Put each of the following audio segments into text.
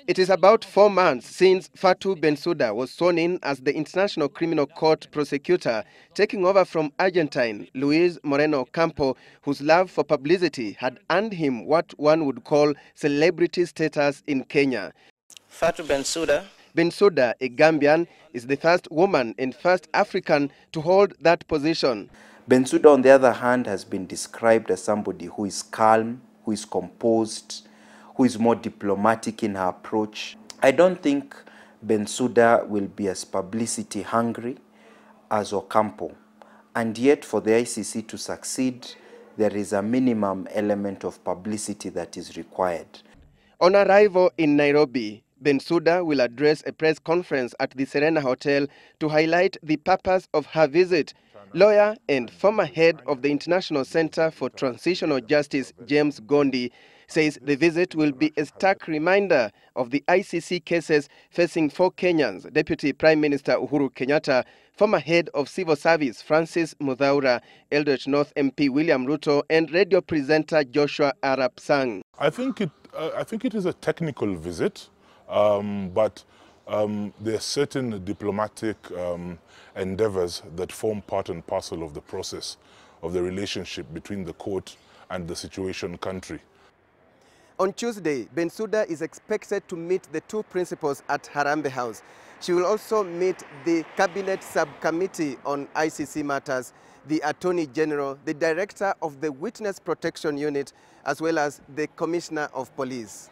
It is about 4 months since Fatou Bensouda was sworn in as the International Criminal Court prosecutor, taking over from Argentine Luis Moreno Ocampo, whose love for publicity had earned him what one would call celebrity status in Kenya. Fatou Bensouda. Bensouda, a Gambian, is the first woman and first African to hold that position. Bensouda, on the other hand, has been described as somebody who is calm, who is composed, who is more diplomatic in her approach. I don't think Bensouda will be as publicity hungry as Ocampo. And yet, for the ICC to succeed, there is a minimum element of publicity that is required. On arrival in Nairobi, Bensouda will address a press conference at the Serena Hotel to highlight the purpose of her visit. Lawyer and former head of the International Center for Transitional Justice, James Gondi, says the visit will be a stark reminder of the ICC cases facing 4 Kenyans: Deputy Prime Minister Uhuru Kenyatta, former head of civil service Francis Muthaura, Eldoret North MP William Ruto, and radio presenter Joshua Arap Sang. I think it is a technical visit, but there are certain diplomatic endeavors that form part and parcel of the process of the relationship between the court and the situation country. On Tuesday, Bensouda is expected to meet the 2 principals at Harambee House. She will also meet the Cabinet Subcommittee on ICC matters, the Attorney General, the Director of the Witness Protection Unit, as well as the Commissioner of Police.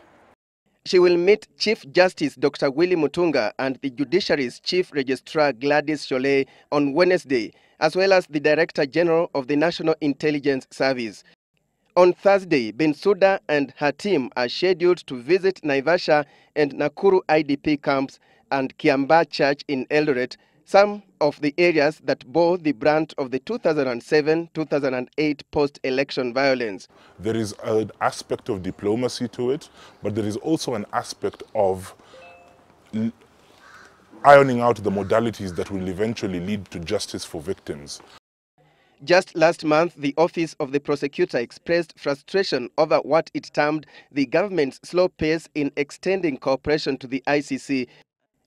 She will meet Chief Justice Dr. Willy Mutunga and the Judiciary's Chief Registrar Gladys Sholay on Wednesday, as well as the Director General of the National Intelligence Service. On Thursday, Bensouda and her team are scheduled to visit Naivasha and Nakuru IDP camps and Kiambaa Church in Eldoret, some of the areas that bore the brunt of the 2007-2008 post-election violence. There is an aspect of diplomacy to it, but there is also an aspect of ironing out the modalities that will eventually lead to justice for victims. Just last month, the Office of the Prosecutor expressed frustration over what it termed the government's slow pace in extending cooperation to the ICC,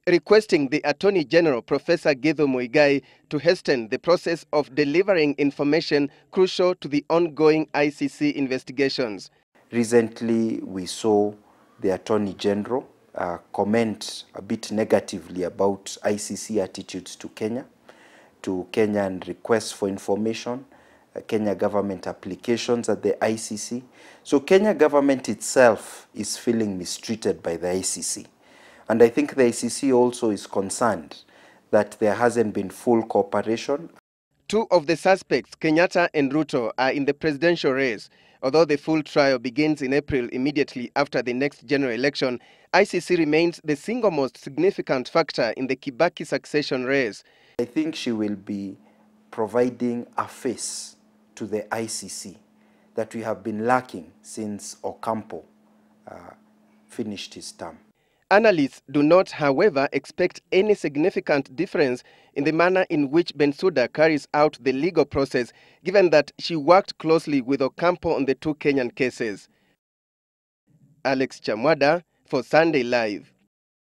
requesting the Attorney General, Professor Githu Muigai, to hasten the process of delivering information crucial to the ongoing ICC investigations. Recently, we saw the Attorney General comment a bit negatively about ICC attitudes to Kenya, to Kenyan requests for information, Kenya government applications at the ICC. So Kenya government itself is feeling mistreated by the ICC. And I think the ICC also is concerned that there hasn't been full cooperation. 2 of the suspects, Kenyatta and Ruto, are in the presidential race. Although the full trial begins in April immediately after the next general election, ICC remains the single most significant factor in the Kibaki succession race. I think she will be providing a face to the ICC that we have been lacking since Ocampo finished his term. Analysts do not, however, expect any significant difference in the manner in which Bensouda carries out the legal process, given that she worked closely with Ocampo on the 2 Kenyan cases. Alex Chamwada for Sunday Live.